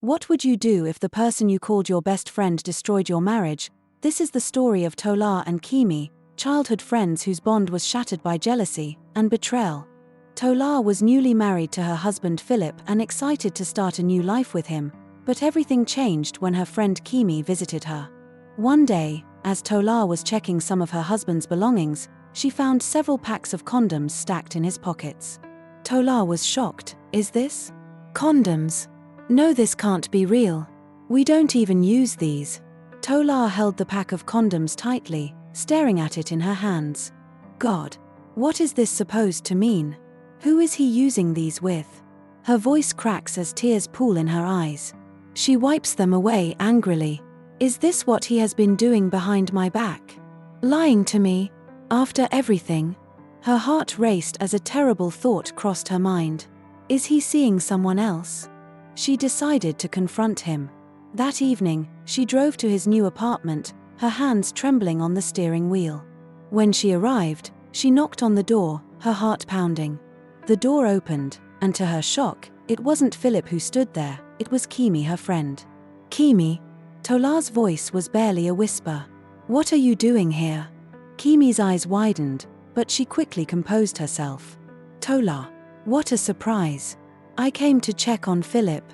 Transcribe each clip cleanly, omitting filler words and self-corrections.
What would you do if the person you called your best friend destroyed your marriage? This is the story of Tola and Kemi, childhood friends whose bond was shattered by jealousy and betrayal. Tola was newly married to her husband Philip and excited to start a new life with him, but everything changed when her friend Kemi visited her. One day, as Tola was checking some of her husband's belongings, she found several packs of condoms stacked in his pockets. Tola was shocked. Is this? Condoms? No, this can't be real. We don't even use these. Tola held the pack of condoms tightly, staring at it in her hands. God, what is this supposed to mean? Who is he using these with? Her voice cracks as tears pool in her eyes. She wipes them away angrily. Is this what he has been doing behind my back? Lying to me? After everything? Her heart raced as a terrible thought crossed her mind. Is he seeing someone else? She decided to confront him. That evening, she drove to his new apartment, her hands trembling on the steering wheel. When she arrived, she knocked on the door, her heart pounding. The door opened, and to her shock, it wasn't Philip who stood there, it was Kemi, her friend. Kemi? Tola's voice was barely a whisper. What are you doing here? Kemi's eyes widened, but she quickly composed herself. Tola, what a surprise. I came to check on Philip.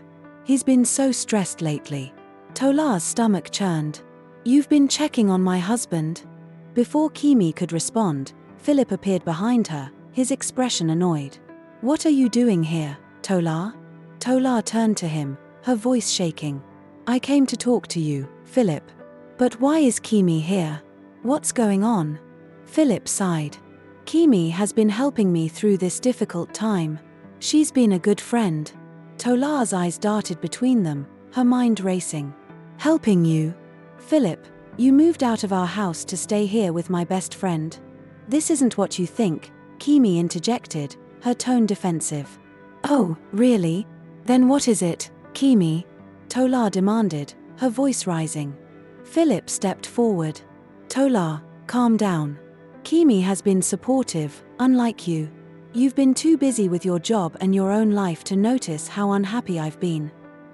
He's been so stressed lately. Tola's stomach churned. You've been checking on my husband? Before Kemi could respond, Philip appeared behind her, his expression annoyed. What are you doing here, Tola? Tola turned to him, her voice shaking. I came to talk to you, Philip. But why is Kemi here? What's going on? Philip sighed. Kemi has been helping me through this difficult time. She's been a good friend. Tola's eyes darted between them, her mind racing. Helping you? Philip, you moved out of our house to stay here with my best friend. This isn't what you think, Kemi interjected, her tone defensive. Oh, really? Then what is it, Kemi? Tola demanded, her voice rising. Philip stepped forward. Tola, calm down. Kemi has been supportive, unlike you. You've been too busy with your job and your own life to notice how unhappy I've been.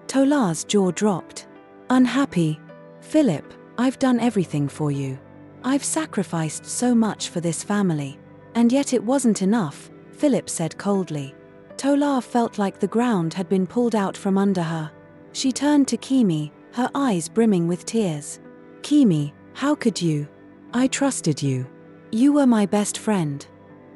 Tola's jaw dropped. Unhappy? Philip, I've done everything for you. I've sacrificed so much for this family. And yet it wasn't enough, Philip said coldly. Tola felt like the ground had been pulled out from under her. She turned to Kemi, her eyes brimming with tears. Kemi, how could you? I trusted you. You were my best friend.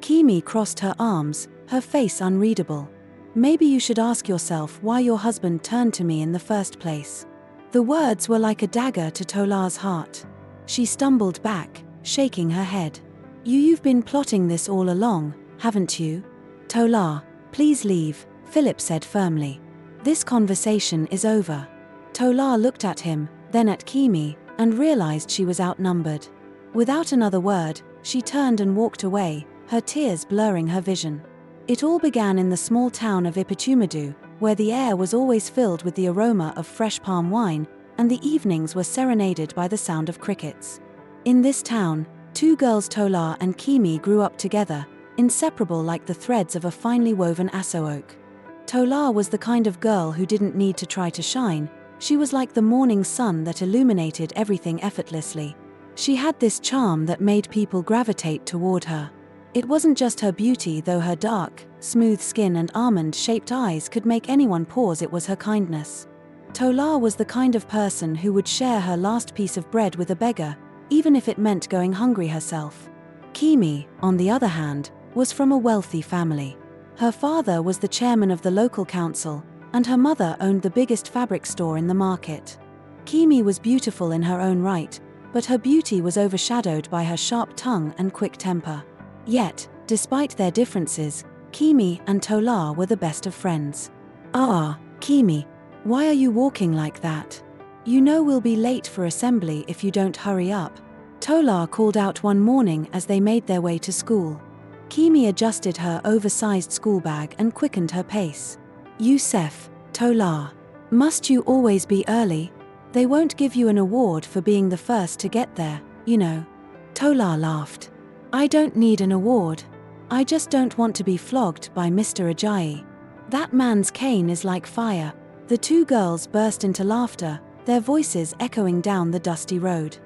Kemi crossed her arms, her face unreadable. Maybe you should ask yourself why your husband turned to me in the first place. The words were like a dagger to Tola's heart. She stumbled back, shaking her head. You've been plotting this all along, haven't you? Tola, please leave, Philip said firmly. This conversation is over. Tola looked at him, then at Kemi, and realized she was outnumbered. Without another word, she turned and walked away, her tears blurring her vision. It all began in the small town of Ipatumadu, where the air was always filled with the aroma of fresh palm wine, and the evenings were serenaded by the sound of crickets. In this town, two girls, Tola and Kemi, grew up together, inseparable like the threads of a finely woven aso oak. Tola was the kind of girl who didn't need to try to shine. She was like the morning sun that illuminated everything effortlessly. She had this charm that made people gravitate toward her. It wasn't just her beauty, though her dark, smooth skin and almond-shaped eyes could make anyone pause. It was her kindness. Tola was the kind of person who would share her last piece of bread with a beggar, even if it meant going hungry herself. Kemi, on the other hand, was from a wealthy family. Her father was the chairman of the local council, and her mother owned the biggest fabric store in the market. Kemi was beautiful in her own right, but her beauty was overshadowed by her sharp tongue and quick temper. Yet, despite their differences, Kemi and Tola were the best of friends. Kemi, why are you walking like that? You know we'll be late for assembly if you don't hurry up, Tola called out one morning as they made their way to school. Kemi adjusted her oversized school bag and quickened her pace. Yusef, Tola, must you always be early? They won't give you an award for being the first to get there, you know. Tola laughed. I don't need an award. I just don't want to be flogged by Mr. Ajayi. That man's cane is like fire. The two girls burst into laughter, their voices echoing down the dusty road.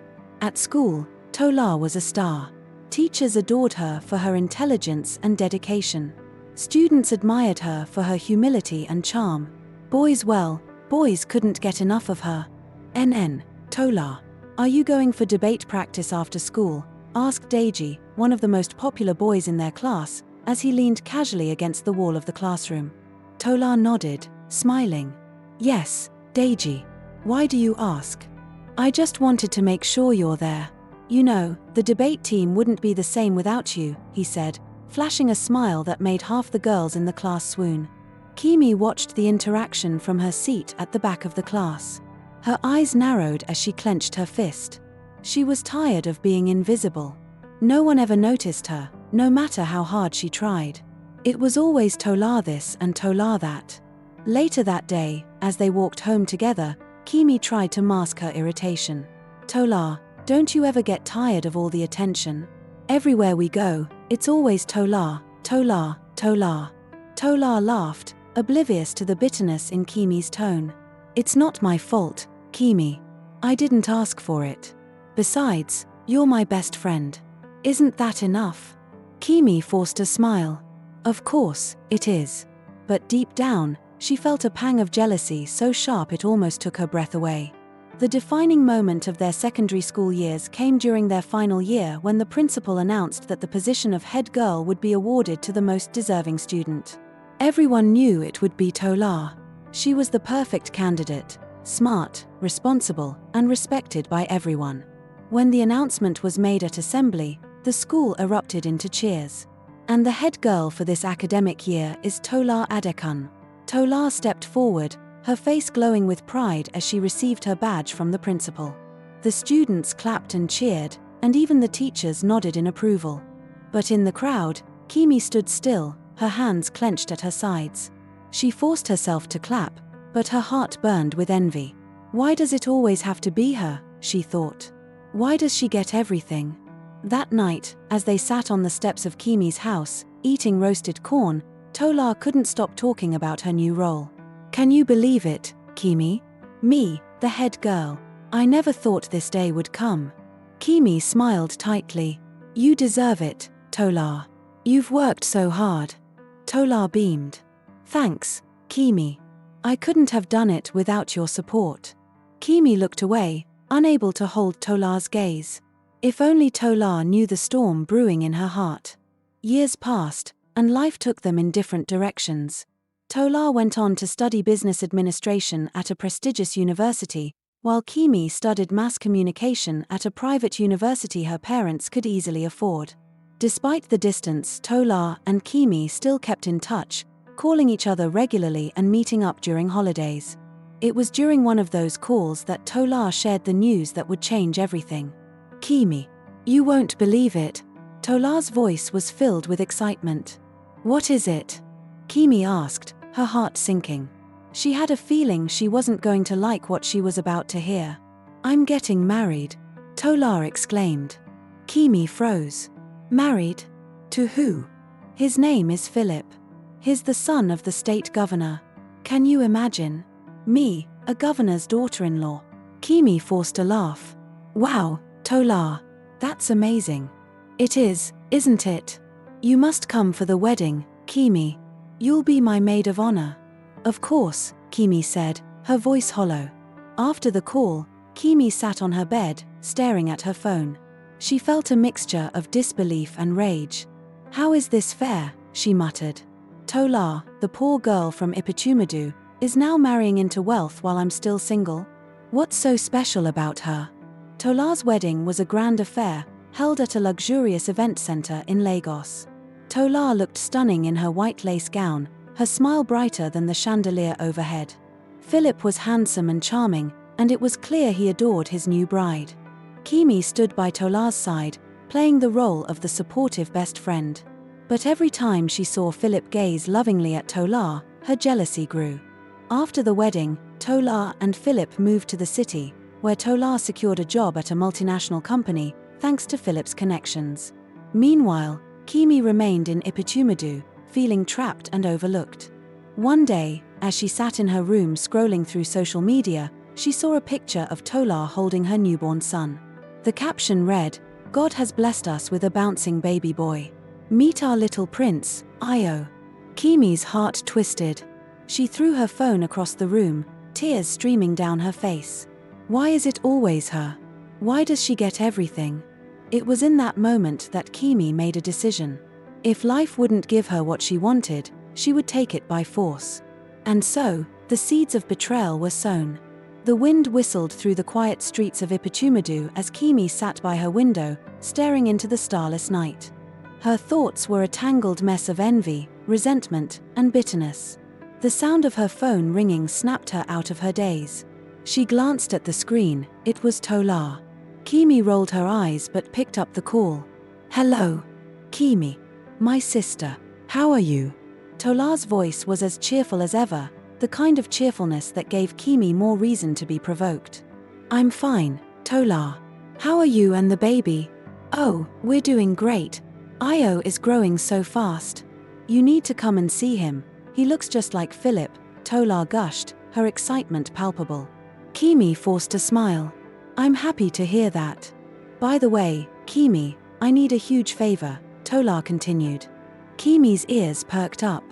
At school, Tola was a star. Teachers adored her for her intelligence and dedication. Students admired her for her humility and charm. Boys couldn't get enough of her. Tola, are you going for debate practice after school? Asked Deji, one of the most popular boys in their class, as he leaned casually against the wall of the classroom. Tola nodded, smiling. Yes, Deji. Why do you ask? I just wanted to make sure you're there. You know, the debate team wouldn't be the same without you, he said, flashing a smile that made half the girls in the class swoon. Kemi watched the interaction from her seat at the back of the class. Her eyes narrowed as she clenched her fist. She was tired of being invisible. No one ever noticed her, no matter how hard she tried. It was always Tola this and Tola that. Later that day, as they walked home together, Kemi tried to mask her irritation. Tola, don't you ever get tired of all the attention? Everywhere we go, it's always Tola, Tola, Tola. Tola laughed, oblivious to the bitterness in Kemi's tone. It's not my fault, Kemi. I didn't ask for it. Besides, you're my best friend. Isn't that enough? Kemi forced a smile. Of course, it is. But deep down, she felt a pang of jealousy so sharp it almost took her breath away. The defining moment of their secondary school years came during their final year when the principal announced that the position of head girl would be awarded to the most deserving student. Everyone knew it would be Tola. She was the perfect candidate, smart, responsible, and respected by everyone. When the announcement was made at assembly, the school erupted into cheers. And the head girl for this academic year is Tola Adekun. Tola stepped forward, her face glowing with pride as she received her badge from the principal. The students clapped and cheered, and even the teachers nodded in approval. But in the crowd, Kemi stood still, her hands clenched at her sides. She forced herself to clap, but her heart burned with envy. Why does it always have to be her, she thought. Why does she get everything? That night, as they sat on the steps of Kemi's house, eating roasted corn, Tola couldn't stop talking about her new role. Can you believe it, Kemi? Me, the head girl. I never thought this day would come. Kemi smiled tightly. You deserve it, Tola. You've worked so hard. Tola beamed. Thanks, Kemi. I couldn't have done it without your support. Kemi looked away, unable to hold Tola's gaze. If only Tola knew the storm brewing in her heart. Years passed, and life took them in different directions. Tola went on to study business administration at a prestigious university, while Kemi studied mass communication at a private university her parents could easily afford. Despite the distance, Tola and Kemi still kept in touch, calling each other regularly and meeting up during holidays. It was during one of those calls that Tola shared the news that would change everything. Kemi, you won't believe it. Tola's voice was filled with excitement. What is it? Kemi asked, her heart sinking. She had a feeling she wasn't going to like what she was about to hear. I'm getting married, Tola exclaimed. Kemi froze. Married? To who? His name is Philip. He's the son of the state governor. Can you imagine? Me, a governor's daughter-in-law. Kemi forced a laugh. Wow, Tola, that's amazing. It is, isn't it? You must come for the wedding, Kemi. You'll be my maid of honor. Of course, Kemi said, her voice hollow. After the call, Kemi sat on her bed, staring at her phone. She felt a mixture of disbelief and rage. How is this fair? She muttered. Tola, the poor girl from Ipitumadu, is now marrying into wealth while I'm still single? What's so special about her? Tola's wedding was a grand affair, held at a luxurious event center in Lagos. Tola looked stunning in her white lace gown, her smile brighter than the chandelier overhead. Philip was handsome and charming, and it was clear he adored his new bride. Kemi stood by Tola's side, playing the role of the supportive best friend. But every time she saw Philip gaze lovingly at Tola, her jealousy grew. After the wedding, Tola and Philip moved to the city, where Tola secured a job at a multinational company, thanks to Philip's connections. Meanwhile, Kemi remained in Ipitumadu, feeling trapped and overlooked. One day, As she sat in her room scrolling through social media, she saw a picture of Tola holding her newborn son. The caption read, "God has blessed us with a bouncing baby boy. Meet our little prince, Io." Kemi's heart twisted. She threw her phone across the room, tears streaming down her face. Why is it always her? Why does she get everything? It was in that moment that Kemi made a decision. If life wouldn't give her what she wanted, she would take it by force. And so, the seeds of betrayal were sown. The wind whistled through the quiet streets of Ipetumadu as Kemi sat by her window, staring into the starless night. Her thoughts were a tangled mess of envy, resentment, and bitterness. The sound of her phone ringing snapped her out of her daze. She glanced at the screen. It was Tola. Kemi rolled her eyes but picked up the call. "Hello. Kemi. My sister. How are you?" Tola's voice was as cheerful as ever, the kind of cheerfulness that gave Kemi more reason to be provoked. "I'm fine, Tola. How are you and the baby?" "Oh, we're doing great. Io is growing so fast. You need to come and see him. He looks just like Philip," Tola gushed, her excitement palpable. Kemi forced a smile. "I'm happy to hear that. By the way, Kemi, I need a huge favor," Tola continued. Kemi's ears perked up.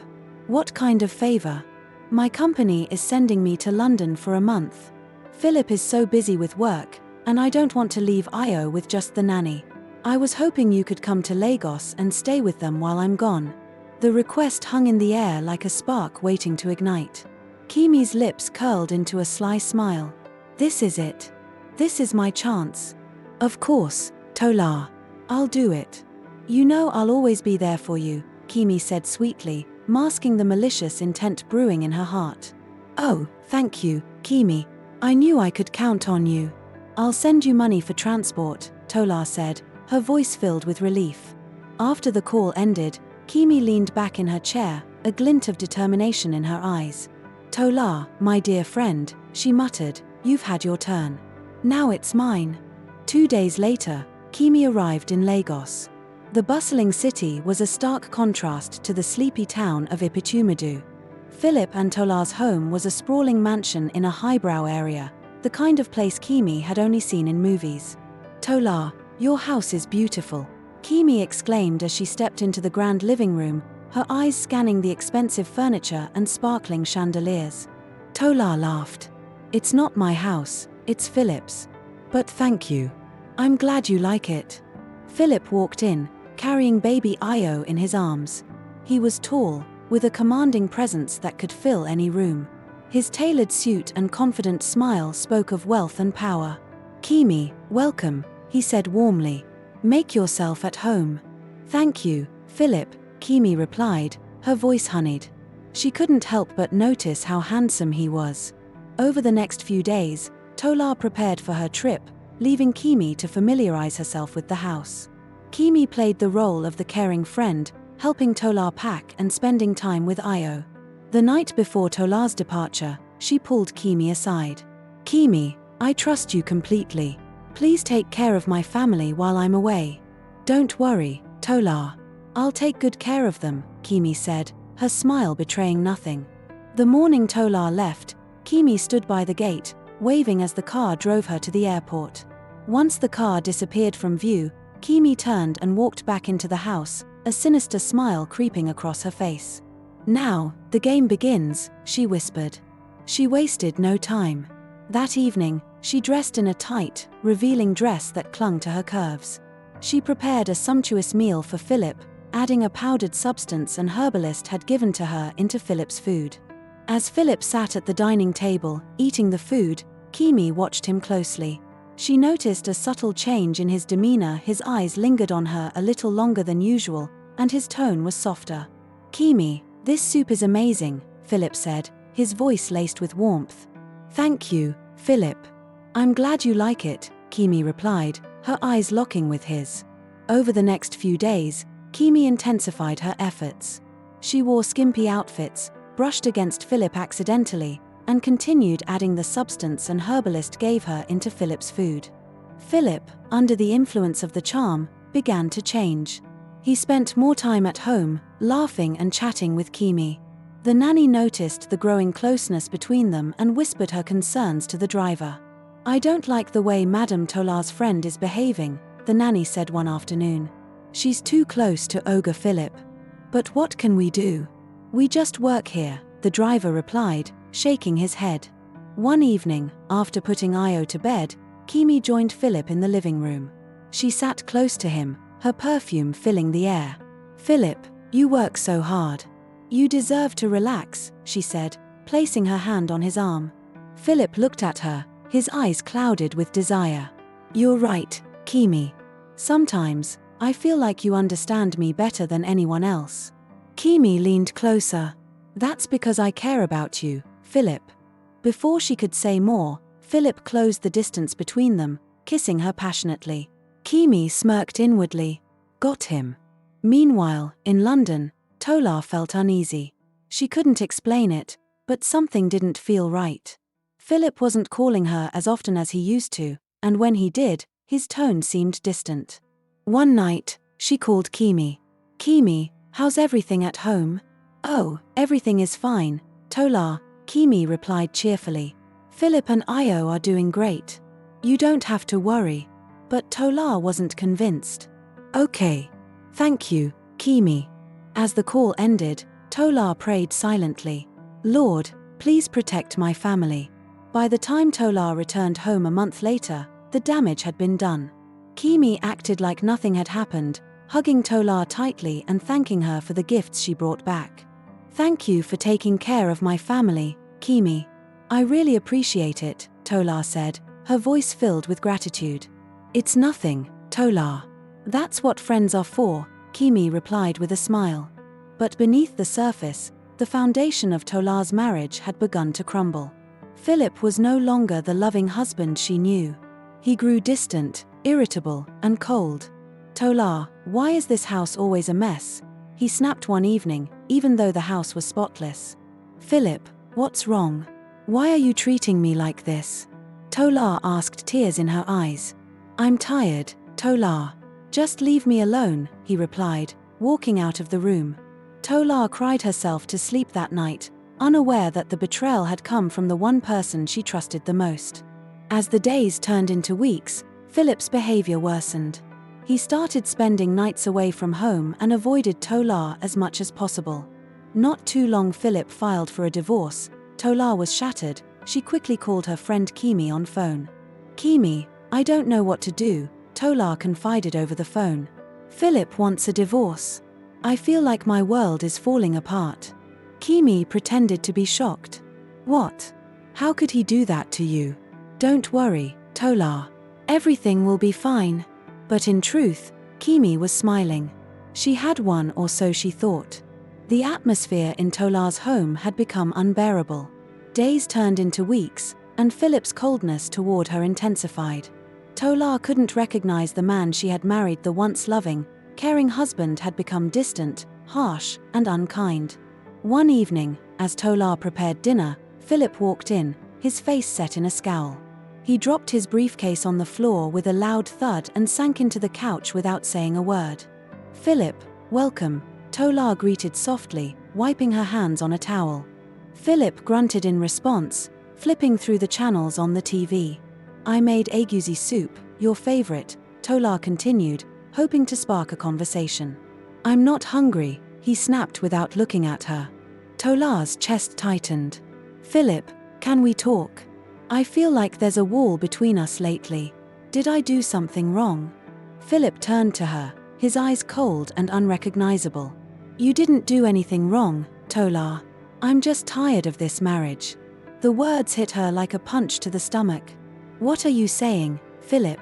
"What kind of favor?" "My company is sending me to London for a month. Philip is so busy with work, and I don't want to leave Io with just the nanny. I was hoping you could come to Lagos and stay with them while I'm gone." The request hung in the air like a spark waiting to ignite. Kemi's lips curled into a sly smile. "This is it. This is my chance." "Of course, Tola. I'll do it. You know I'll always be there for you," Kemi said sweetly, masking the malicious intent brewing in her heart. "Oh, thank you, Kemi. I knew I could count on you. I'll send you money for transport," Tola said, her voice filled with relief. After the call ended, Kemi leaned back in her chair, a glint of determination in her eyes. "Tola, my dear friend," she muttered, "you've had your turn. Now it's mine." 2 days later, Kemi arrived in Lagos. The bustling city was a stark contrast to the sleepy town of Ipetumadu. Philip and Tola's home was a sprawling mansion in a highbrow area, the kind of place Kemi had only seen in movies. "Tola, your house is beautiful," Kemi exclaimed as she stepped into the grand living room, her eyes scanning the expensive furniture and sparkling chandeliers. Tola laughed. "It's not my house, it's Philip's. But thank you. I'm glad you like it." Philip walked in, carrying baby Io in his arms. He was tall, with a commanding presence that could fill any room. His tailored suit and confident smile spoke of wealth and power. "Kemi, welcome," he said warmly. "Make yourself at home." "Thank you, Philip," Kemi replied, her voice honeyed. She couldn't help but notice how handsome he was. Over the next few days, Tola prepared for her trip, leaving Kemi to familiarize herself with the house. Kemi played the role of the caring friend, helping Tola pack and spending time with Io. The night before Tola's departure, she pulled Kemi aside. "Kemi, I trust you completely. Please take care of my family while I'm away." "Don't worry, Tola. I'll take good care of them," Kemi said, her smile betraying nothing. The morning Tola left, Kemi stood by the gate, waving as the car drove her to the airport. Once the car disappeared from view, Kemi turned and walked back into the house, a sinister smile creeping across her face. "Now, the game begins," she whispered. She wasted no time. That evening, she dressed in a tight, revealing dress that clung to her curves. She prepared a sumptuous meal for Philip, adding a powdered substance an herbalist had given to her into Philip's food. As Philip sat at the dining table, eating the food, Kemi watched him closely. She noticed a subtle change in his demeanor. His eyes lingered on her a little longer than usual, and his tone was softer. "Kemi, this soup is amazing," Philip said, his voice laced with warmth. "Thank you, Philip. I'm glad you like it," Kemi replied, her eyes locking with his. Over the next few days, Kemi intensified her efforts. She wore skimpy outfits, brushed against Philip accidentally, and continued adding the substance an herbalist gave her into Philip's food. Philip, under the influence of the charm, began to change. He spent more time at home, laughing and chatting with Kemi. The nanny noticed the growing closeness between them and whispered her concerns to the driver. "I don't like the way Madame Tola's friend is behaving," the nanny said one afternoon. "She's too close to Ogre Philip." "But what can we do? We just work here," the driver replied, shaking his head. One evening, after putting Io to bed, Kemi joined Philip in the living room. She sat close to him, her perfume filling the air. "Philip, you work so hard. You deserve to relax," she said, placing her hand on his arm. Philip looked at her, his eyes clouded with desire. "You're right, Kemi. Sometimes, I feel like you understand me better than anyone else." Kemi leaned closer. "That's because I care about you, Philip." Before she could say more, Philip closed the distance between them, kissing her passionately. Kemi smirked inwardly. Got him. Meanwhile, in London, Tola felt uneasy. She couldn't explain it, but something didn't feel right. Philip wasn't calling her as often as he used to, and when he did, his tone seemed distant. One night, she called Kemi. "Kemi, how's everything at home?" "Oh, everything is fine, Tola," Kemi replied cheerfully. "Philip and Io are doing great. You don't have to worry." But Tola wasn't convinced. "Okay. Thank you, Kemi." As the call ended, Tola prayed silently. "Lord, please protect my family." By the time Tola returned home a month later, the damage had been done. Kemi acted like nothing had happened, hugging Tola tightly and thanking her for the gifts she brought back. "Thank you for taking care of my family, Kemi. I really appreciate it," Tola said, her voice filled with gratitude. "It's nothing, Tola. That's what friends are for," Kemi replied with a smile. But beneath the surface, the foundation of Tola's marriage had begun to crumble. Philip was no longer the loving husband she knew. He grew distant, irritable, and cold. "Tola, why is this house always a mess?" he snapped one evening, even though the house was spotless. "Philip, what's wrong? Why are you treating me like this?" Tola asked, tears in her eyes. "I'm tired, Tola. Just leave me alone," he replied, walking out of the room. Tola cried herself to sleep that night, unaware that the betrayal had come from the one person she trusted the most. As the days turned into weeks, Philip's behavior worsened. He started spending nights away from home and avoided Tola as much as possible. Not too long Philip filed for a divorce. Tola was shattered. She quickly called her friend Kemi on phone. "Kemi, I don't know what to do," Tola confided over the phone. "Philip wants a divorce. I feel like my world is falling apart." Kemi pretended to be shocked. "What? How could he do that to you?" "Don't worry, Tola. Everything will be fine." But in truth, Kemi was smiling. She had won, or so she thought. The atmosphere in Tola's home had become unbearable. Days turned into weeks, and Philip's coldness toward her intensified. Tola couldn't recognize the man she had married. The once loving, caring husband had become distant, harsh, and unkind. One evening, as Tola prepared dinner, Philip walked in, his face set in a scowl. He dropped his briefcase on the floor with a loud thud and sank into the couch without saying a word. "Philip, welcome," Tola greeted softly, wiping her hands on a towel. Philip grunted in response, flipping through the channels on the TV. "I made egusi soup, your favorite," Tola continued, hoping to spark a conversation. "I'm not hungry," he snapped without looking at her. Tola's chest tightened. "Philip, can we talk? I feel like there's a wall between us lately. Did I do something wrong?" Philip turned to her, his eyes cold and unrecognizable. "You didn't do anything wrong, Tola. I'm just tired of this marriage." The words hit her like a punch to the stomach. "What are you saying, Philip?"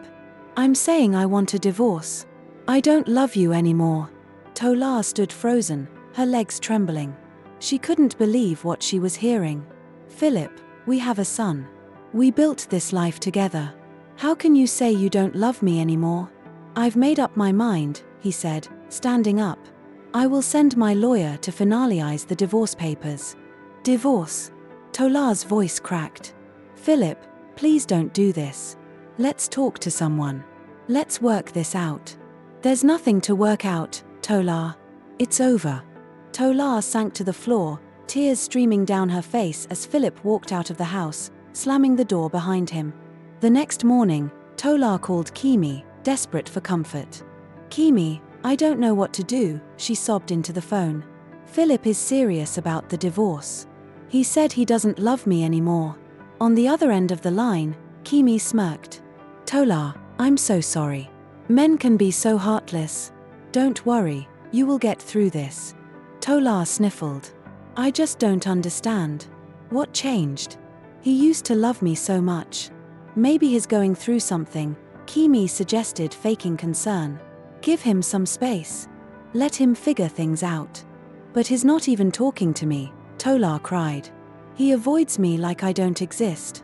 "I'm saying I want a divorce. I don't love you anymore." Tola stood frozen, her legs trembling. She couldn't believe what she was hearing. "Philip, we have a son. We built this life together. How can you say you don't love me anymore?" "I've made up my mind," he said, standing up. "I will send my lawyer to finalize the divorce papers." "Divorce?" Tola's voice cracked. "Philip, please don't do this. Let's talk to someone. Let's work this out." "There's nothing to work out, Tola. It's over." Tola sank to the floor, tears streaming down her face as Philip walked out of the house, slamming the door behind him. The next morning, Tola called Kemi, desperate for comfort. "Kemi, I don't know what to do," she sobbed into the phone. "Philip is serious about the divorce. He said he doesn't love me anymore." On the other end of the line, Kemi smirked. "Tola, I'm so sorry. Men can be so heartless. Don't worry, you will get through this." Tola sniffled. "I just don't understand. What changed? He used to love me so much. Maybe he's going through something," Kemi suggested, faking concern. "Give him some space. Let him figure things out." "But he's not even talking to me," Tola cried. "He avoids me like I don't exist."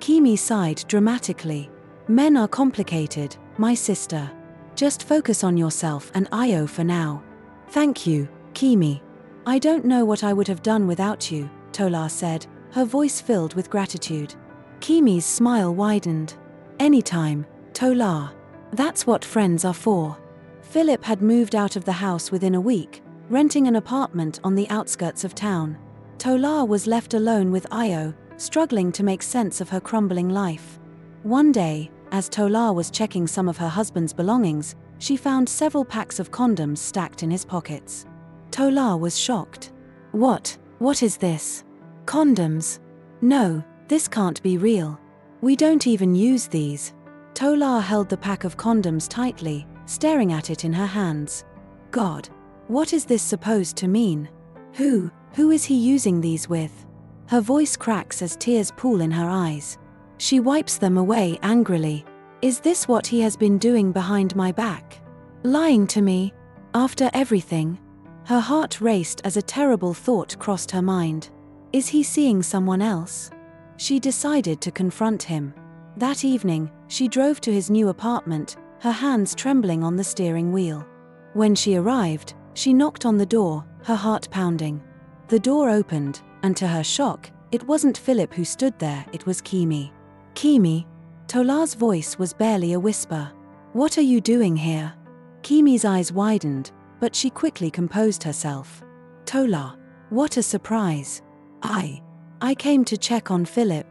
Kemi sighed dramatically. "Men are complicated, my sister. Just focus on yourself and Io for now." "Thank you, Kemi. I don't know what I would have done without you," Tola said, her voice filled with gratitude. Kemi's smile widened. "Anytime, Tola. That's what friends are for." Philip had moved out of the house within a week, renting an apartment on the outskirts of town. Tola was left alone with Io, struggling to make sense of her crumbling life. One day, as Tola was checking some of her husband's belongings, she found several packs of condoms stacked in his pockets. Tola was shocked. What is this? Condoms? No, this can't be real. We don't even use these." Tola held the pack of condoms tightly, staring at it in her hands. "God, what is this supposed to mean? Who is he using these with?" Her voice cracks as tears pool in her eyes. She wipes them away angrily. "Is this what he has been doing behind my back? Lying to me? After everything?" Her heart raced as a terrible thought crossed her mind. Is he seeing someone else? She decided to confront him. That evening, she drove to his new apartment, her hands trembling on the steering wheel. When she arrived, she knocked on the door, her heart pounding. The door opened, and to her shock, it wasn't Philip who stood there, it was Kemi. "Kemi?" Tola's voice was barely a whisper. "What are you doing here?" Kemi's eyes widened, but she quickly composed herself. "Tola, what a surprise. I came to check on Philip.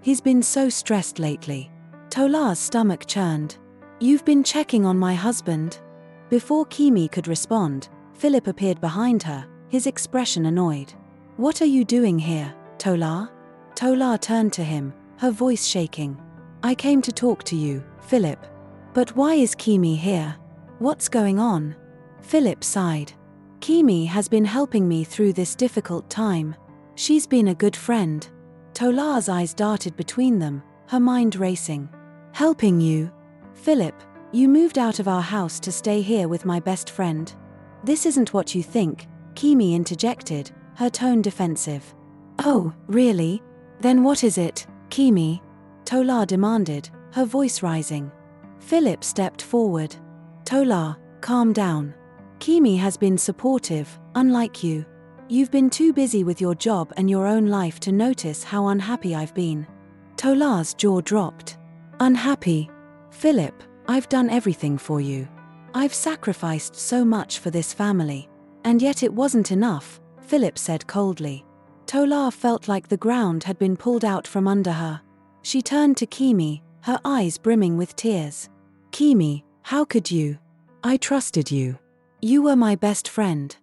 He's been so stressed lately." Tola's stomach churned. "You've been checking on my husband?" Before Kemi could respond, Philip appeared behind her, his expression annoyed. "What are you doing here, Tola?" Tola turned to him, her voice shaking. "I came to talk to you, Philip." "But why is Kemi here? What's going on?" Philip sighed. "Kemi has been helping me through this difficult time. She's been a good friend." Tola's eyes darted between them, her mind racing. "Helping you? Philip, you moved out of our house to stay here with my best friend." "This isn't what you think," Kemi interjected, her tone defensive. "Oh, really? Then what is it, Kemi?" Tola demanded, her voice rising. Philip stepped forward. "Tola, calm down. Kemi has been supportive, unlike you. You've been too busy with your job and your own life to notice how unhappy I've been." Tola's jaw dropped. "Unhappy? Philip, I've done everything for you. I've sacrificed so much for this family. And yet it wasn't enough," Philip said coldly. Tola felt like the ground had been pulled out from under her. She turned to Kemi, her eyes brimming with tears. "Kemi, how could you? I trusted you. You were my best friend."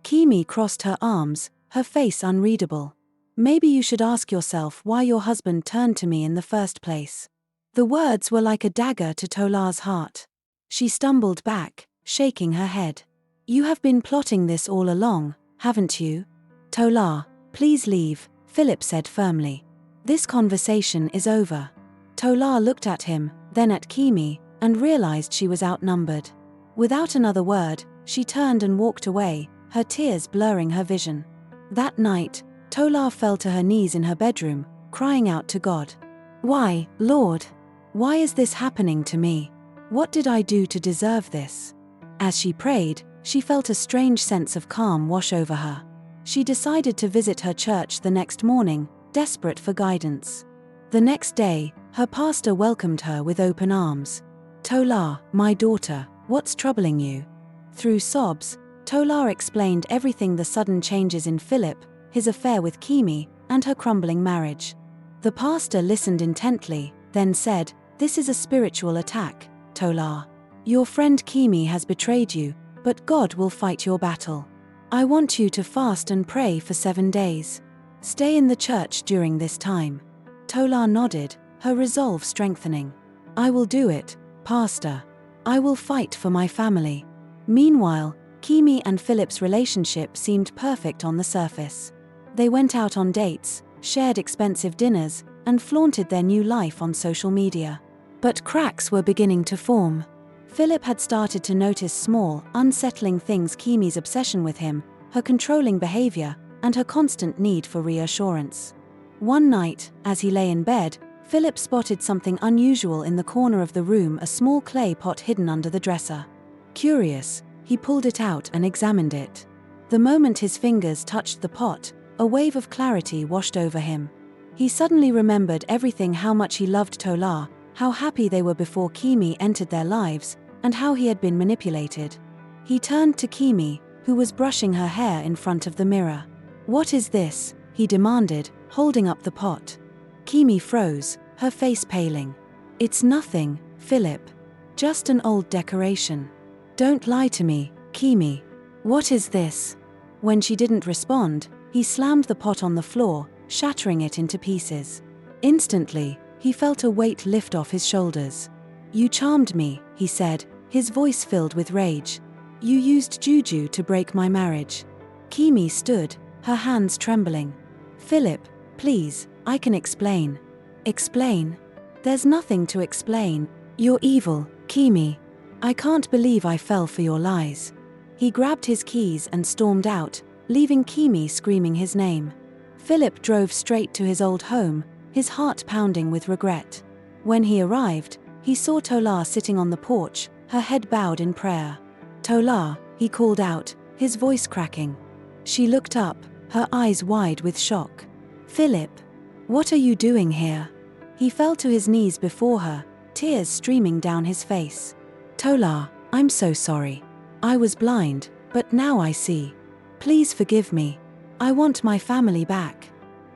Kemi crossed her arms, her face unreadable. "Maybe you should ask yourself why your husband turned to me in the first place." The words were like a dagger to Tola's heart. She stumbled back, shaking her head. "You have been plotting this all along, haven't you?" "Tola, please leave," Philip said firmly. "This conversation is over." Tola looked at him, then at Kemi, and realized she was outnumbered. Without another word, she turned and walked away, her tears blurring her vision. That night, Tola fell to her knees in her bedroom, crying out to God. "Why, Lord? Why is this happening to me? What did I do to deserve this?" As she prayed, she felt a strange sense of calm wash over her. She decided to visit her church the next morning, desperate for guidance. The next day, her pastor welcomed her with open arms. "Tola, my daughter, what's troubling you?" Through sobs, Tola explained everything: the sudden changes in Philip, his affair with Kemi, and her crumbling marriage. The pastor listened intently, then said, "This is a spiritual attack, Tola. Your friend Kemi has betrayed you, but God will fight your battle. I want you to fast and pray for 7 days. Stay in the church during this time." Tola nodded, her resolve strengthening. "I will do it, Pastor. I will fight for my family." Meanwhile, Kemi and Philip's relationship seemed perfect on the surface. They went out on dates, shared expensive dinners, and flaunted their new life on social media. But cracks were beginning to form. Philip had started to notice small, unsettling things: Kemi's obsession with him, her controlling behavior, and her constant need for reassurance. One night, as he lay in bed, Philip spotted something unusual in the corner of the room: a small clay pot hidden under the dresser. Curious, he pulled it out and examined it. The moment his fingers touched the pot, a wave of clarity washed over him. He suddenly remembered everything: how much he loved Tola, how happy they were before Kemi entered their lives, and how he had been manipulated. He turned to Kemi, who was brushing her hair in front of the mirror. "What is this?" he demanded, holding up the pot. Kemi froze, her face paling. "It's nothing, Philip. Just an old decoration." "Don't lie to me, Kemi. What is this?" When she didn't respond, he slammed the pot on the floor, shattering it into pieces. Instantly, he felt a weight lift off his shoulders. "You charmed me," he said, his voice filled with rage. "You used juju to break my marriage." Kemi stood, her hands trembling. "Philip, please, I can explain." "Explain? There's nothing to explain. You're evil, Kemi. I can't believe I fell for your lies." He grabbed his keys and stormed out, leaving Kemi screaming his name. Philip drove straight to his old home, his heart pounding with regret. When he arrived, he saw Tola sitting on the porch, her head bowed in prayer. "Tola," he called out, his voice cracking. She looked up, her eyes wide with shock. "Philip, what are you doing here?" He fell to his knees before her, tears streaming down his face. "Tola, I'm so sorry. I was blind, but now I see. Please forgive me. I want my family back."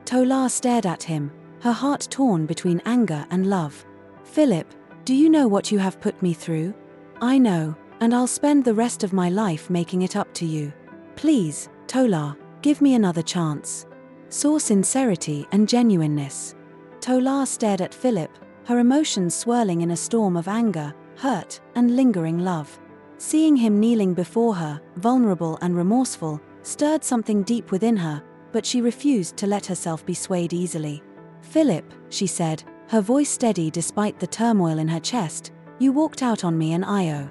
Tola stared at him, her heart torn between anger and love. "Philip, do you know what you have put me through?" "I know, and I'll spend the rest of my life making it up to you. Please, Tola, give me another chance." Saw sincerity and genuineness. Tola stared at Philip, her emotions swirling in a storm of anger, hurt, and lingering love. Seeing him kneeling before her, vulnerable and remorseful, stirred something deep within her, but she refused to let herself be swayed easily. "Philip," she said, her voice steady despite the turmoil in her chest, "you walked out on me and Io.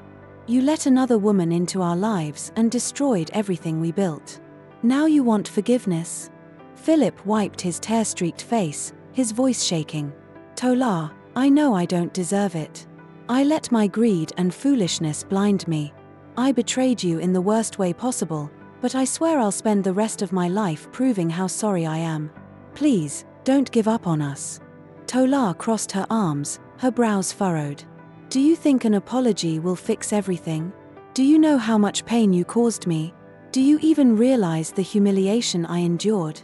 You let another woman into our lives and destroyed everything we built. Now you want forgiveness?" Philip wiped his tear-streaked face, his voice shaking. "Tola, I know I don't deserve it. I let my greed and foolishness blind me. I betrayed you in the worst way possible, but I swear I'll spend the rest of my life proving how sorry I am. Please, don't give up on us." Tola crossed her arms, her brows furrowed. "Do you think an apology will fix everything? Do you know how much pain you caused me? Do you even realize the humiliation I endured?"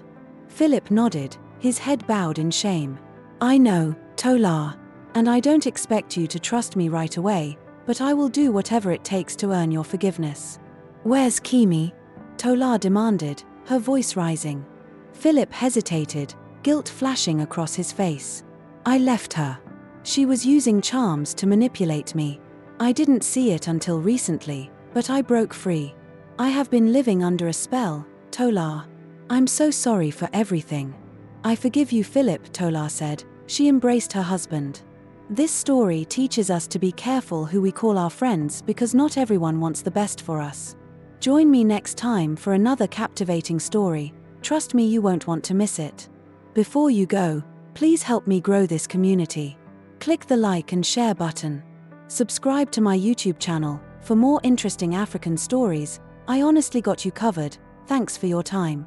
Philip nodded, his head bowed in shame. "I know, Tola. And I don't expect you to trust me right away, but I will do whatever it takes to earn your forgiveness." "Where's Kemi?" Tola demanded, her voice rising. Philip hesitated, guilt flashing across his face. "I left her. She was using charms to manipulate me. I didn't see it until recently, but I broke free. I have been living under a spell, Tola. I'm so sorry for everything." "I forgive you, Philip," Tola said. She embraced her husband. This story teaches us to be careful who we call our friends because not everyone wants the best for us. Join me next time for another captivating story. Trust me, you won't want to miss it. Before you go, please help me grow this community. Click the like and share button. Subscribe to my YouTube channel for more interesting African stories. I honestly got you covered. Thanks for your time.